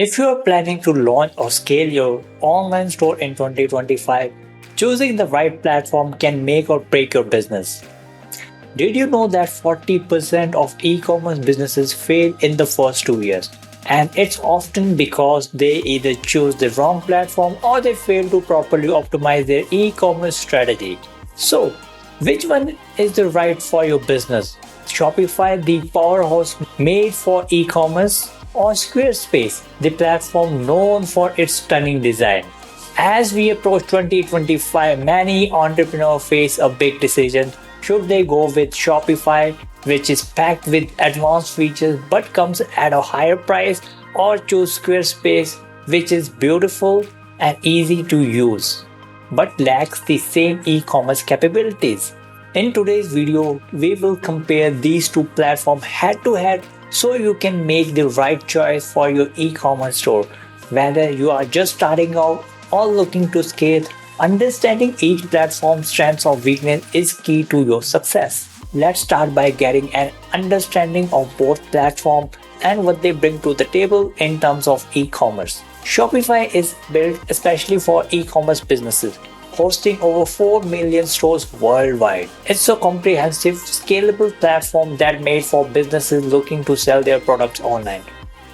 If you are planning to launch or scale your online store in 2025, choosing the right platform can make or break your business. Did you know that 40% of e commerce businesses fail in the first 2 years? And it's often because they either choose the wrong platform or they fail to properly optimize their e commerce strategy. So, which one is the right for your business? Shopify, the powerhouse made for e commerce, or Squarespace, the platform known for its stunning design? As we approach 2025, many entrepreneurs face a big decision. Should they go with Shopify, which is packed with advanced features but comes at a higher price, or choose Squarespace, which is beautiful and easy to use but lacks the same e commerce capabilities? In today's video, we will compare these two platforms head to head so you can make the right choice for your e commerce store. Whether you are just starting out or looking to scale, understanding each platform's strengths or weakness is key to your success. Let's start by getting an understanding of both platforms and what they bring to the table in terms of e-commerce. Shopify is built especially for e-commerce businesses, hosting over 4 million stores worldwide. It's a comprehensive, scalable platform that made for businesses looking to sell their products online.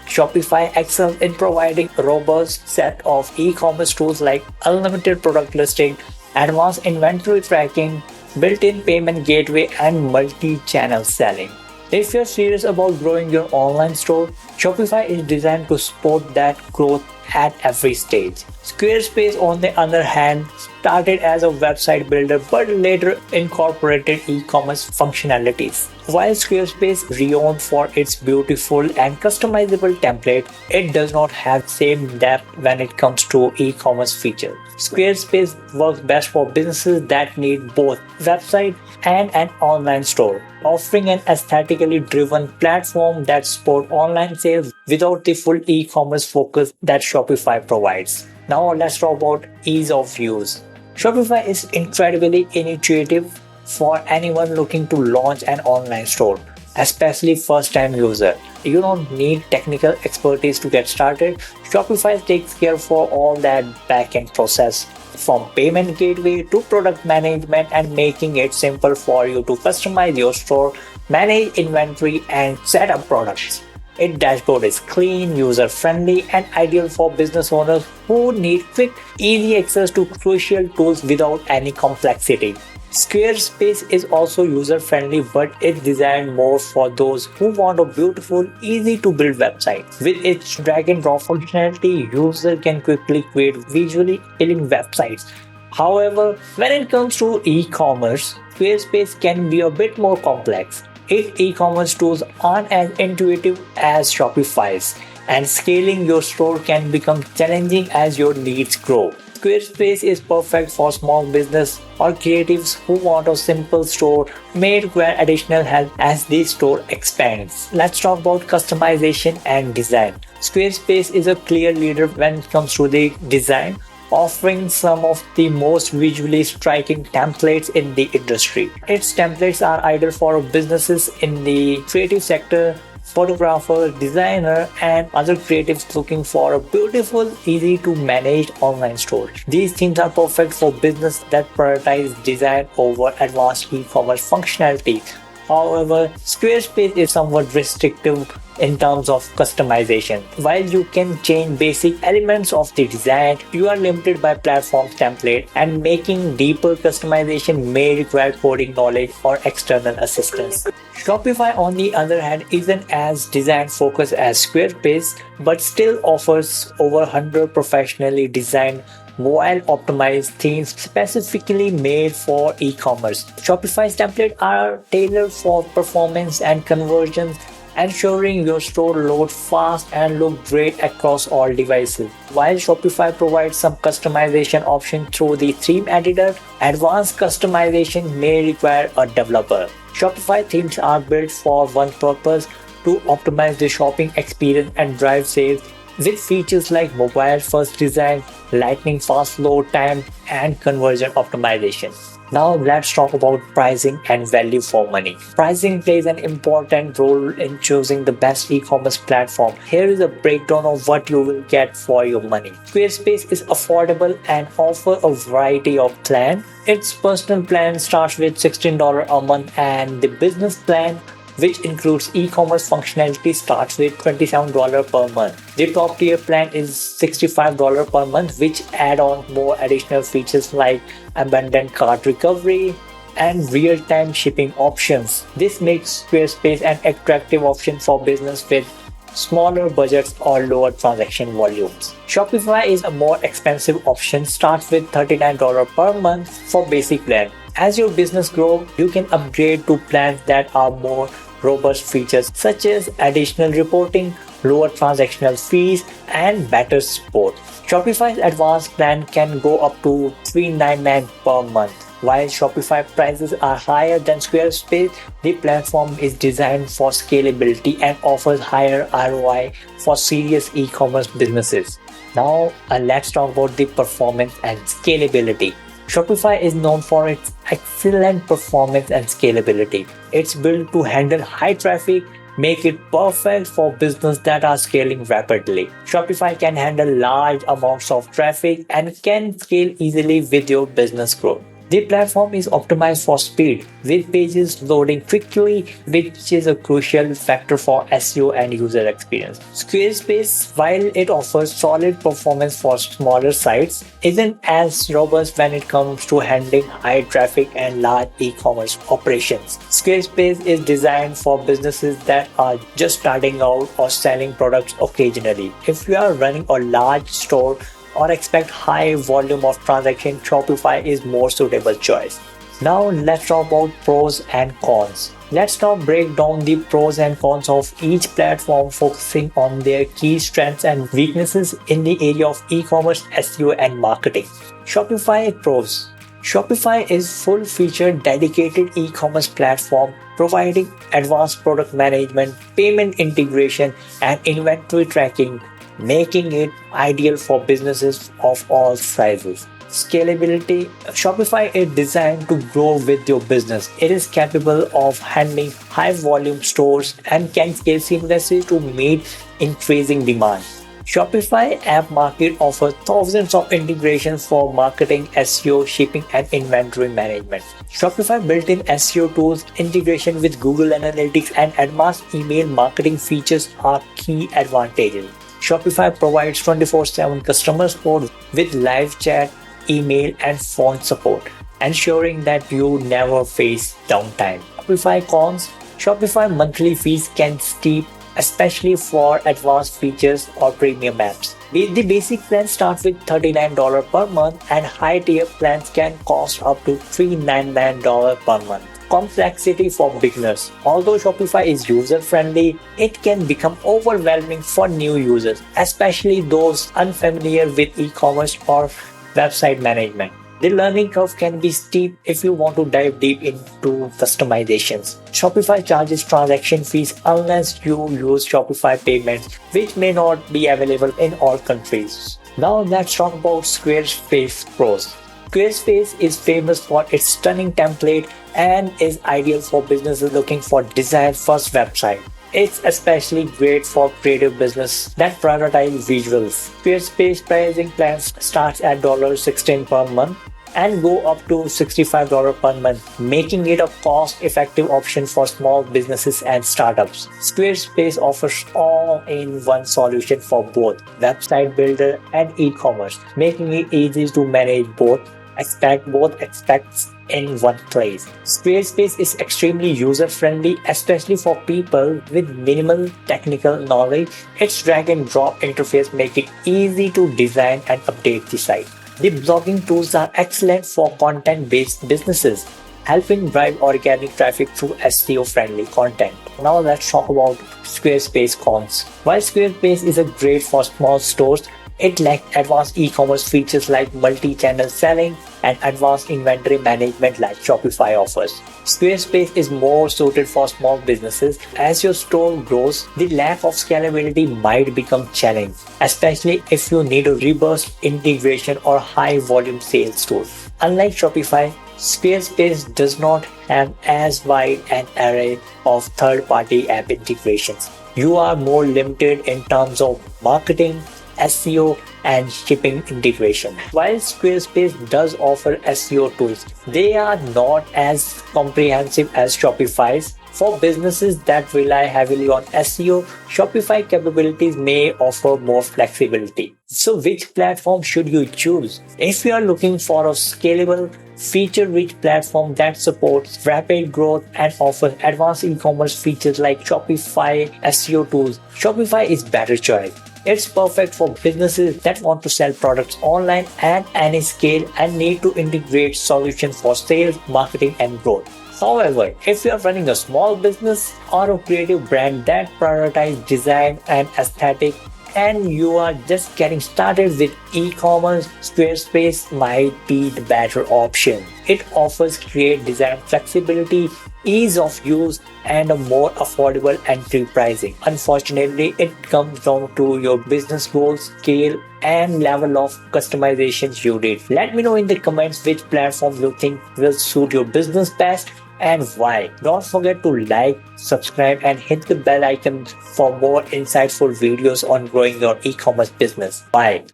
Shopify excels in providing a robust set of e-commerce tools like unlimited product listing, advanced inventory tracking, built-in payment gateway, and multi-channel selling. If you're serious about growing your online store, Shopify is designed to support that growth at every stage. Squarespace, on the other hand, started as a website builder but later incorporated e-commerce functionalities. While Squarespace is renowned for its beautiful and customizable template, it does not have same depth when it comes to e-commerce features. Squarespace works best for businesses that need both website and an online store, offering an aesthetically driven platform that supports online sales without the full e-commerce focus that Shopify provides. Now let's talk about ease of use. Shopify is incredibly intuitive for anyone looking to launch an online store, especially first-time user. You don't need technical expertise to get started. Shopify takes care for all that back-end process, from payment gateway to product management, and making it simple for you to customize your store, manage inventory, and set up products. Its dashboard is clean, user-friendly, and ideal for business owners who need quick, easy access to crucial tools without any complexity. Squarespace is also user-friendly, but it's designed more for those who want a beautiful, easy-to-build website. With its drag-and-drop functionality, users can quickly create visually appealing websites. However, when it comes to e-commerce, Squarespace can be a bit more complex. Its e-commerce tools aren't as intuitive as Shopify's, and scaling your store can become challenging as your needs grow. Squarespace is perfect for small business or creatives who want a simple store may require additional help as the store expands. Let's talk about customization and design. Squarespace is a clear leader when it comes to the design, offering some of the most visually striking templates in the industry. Its templates are ideal for businesses in the creative sector, photographer, designer, and other creatives looking for a beautiful, easy to manage online store. These themes are perfect for business that prioritize design over advanced e-commerce functionality. However, Squarespace is somewhat restrictive in terms of customization. While you can change basic elements of the design, you are limited by platform template, and making deeper customization may require coding knowledge or external assistance. Shopify, on the other hand, isn't as design focused as Squarespace, but still offers over 100 professionally designed mobile optimized themes specifically made for e-commerce. Shopify's templates are tailored for performance and conversions, ensuring your store loads fast and look great across all devices. While Shopify provides some customization options through the theme editor, advanced customization may require a developer. Shopify themes are built for one purpose: to optimize the shopping experience and drive sales. with features like mobile first design, lightning fast load time, and conversion optimization. Now let's talk about pricing and value for money. Pricing plays an important role in choosing the best e-commerce platform. Here is a breakdown of what you will get for your money. Squarespace is affordable and offer a variety of plans. Its personal plan starts with $16 a month and the business plan, which includes e-commerce functionality, starts with $27 per month. The top tier plan is $65 per month, which add on more additional features like abandoned cart recovery and real-time shipping options. This makes Squarespace an attractive option for business with smaller budgets or lower transaction volumes. Shopify is a more expensive option, starts with $39 per month for basic plan. As your business grows, you can upgrade to plans that are more robust features such as additional reporting, lower transactional fees, and better support. Shopify's advanced plan can go up to $399 per month. While Shopify prices are higher than Squarespace, the platform is designed for scalability and offers higher ROI for serious e-commerce businesses. Now, let's talk about the performance and scalability. Shopify is known for its excellent performance and scalability. It's built to handle high traffic, make it perfect for businesses that are scaling rapidly. Shopify can handle large amounts of traffic and can scale easily with your business growth. The platform is optimized for speed, with pages loading quickly, which is a crucial factor for SEO and user experience. Squarespace, while it offers solid performance for smaller sites, isn't as robust when it comes to handling high traffic and large e-commerce operations. Squarespace is designed for businesses that are just starting out or selling products occasionally. If you are running a large store or expect high volume of transaction, Shopify is more suitable choice. Now let's talk about pros and cons. Let's now break down the pros and cons of each platform, focusing on their key strengths and weaknesses in the area of e-commerce, SEO, and marketing. Shopify pros. Shopify is full-featured dedicated e-commerce platform providing advanced product management, payment integration, and inventory tracking, making it ideal for businesses of all sizes. Scalability. Shopify is designed to grow with your business. It is capable of handling high volume stores and can scale seamlessly to meet increasing demand. Shopify App Market offers thousands of integrations for marketing, SEO, shipping, and inventory management. Shopify built-in SEO tools, integration with Google Analytics, and advanced email marketing features are key advantages. Shopify provides 24/7 customer support with live chat, email, and phone support, ensuring that you never face downtime. Shopify cons. Shopify monthly fees can steep, especially for advanced features or premium apps. The basic plan starts with $39 per month, and high tier plans can cost up to $399 per month. Complexity for beginners. Although Shopify is user-friendly, it can become overwhelming for new users, especially those unfamiliar with e-commerce or website management. The learning curve can be steep if you want to dive deep into customizations. Shopify charges transaction fees unless you use Shopify payments, which may not be available in all countries. Now let's talk about Squarespace pros. Squarespace is famous for its stunning template and is ideal for businesses looking for design-first website. It's especially great for creative business that prioritize visuals. Squarespace pricing plans starts at $16 per month and go up to $65 per month, making it a cost-effective option for small businesses and startups. Squarespace offers all-in-one solution for both website builder and e-commerce, making it easy to manage both aspects in one place. Squarespace is extremely user-friendly, especially for people with minimal technical knowledge. Its drag and drop interface makes it easy to design and update the site. The blogging tools are excellent for content-based businesses, helping drive organic traffic through SEO-friendly content. Now let's talk about Squarespace cons. While Squarespace is great for small stores, It lacked advanced e-commerce features like multi-channel selling and advanced inventory management like Shopify offers. Squarespace is more suited for small businesses. As your store grows, the lack of scalability might become challenging, especially if you need a robust integration or high volume sales tool. Unlike Shopify, Squarespace does not have as wide an array of third-party app integrations. You are more limited in terms of marketing, SEO, and shipping integration. While Squarespace does offer SEO tools, they are not as comprehensive as Shopify's. For businesses that rely heavily on SEO, Shopify capabilities may offer more flexibility. So, which platform should you choose? If you are looking for a scalable, feature-rich platform that supports rapid growth and offers advanced e-commerce features like Shopify SEO tools, Shopify is better choice. It's perfect for businesses that want to sell products online at any scale and need to integrate solutions for sales, marketing, and growth. However, if you are running a small business or a creative brand that prioritizes design and aesthetic, and you are just getting started with e-commerce, Squarespace might be the better option. It offers great design flexibility, ease of use, and a more affordable entry pricing. Unfortunately, it comes down to your business goals, scale, and level of customizations you need. Let me know in the comments which platform you think will suit your business best and why. Don't forget to like, subscribe, and hit the bell icon for more insightful videos on growing your e-commerce business. Bye.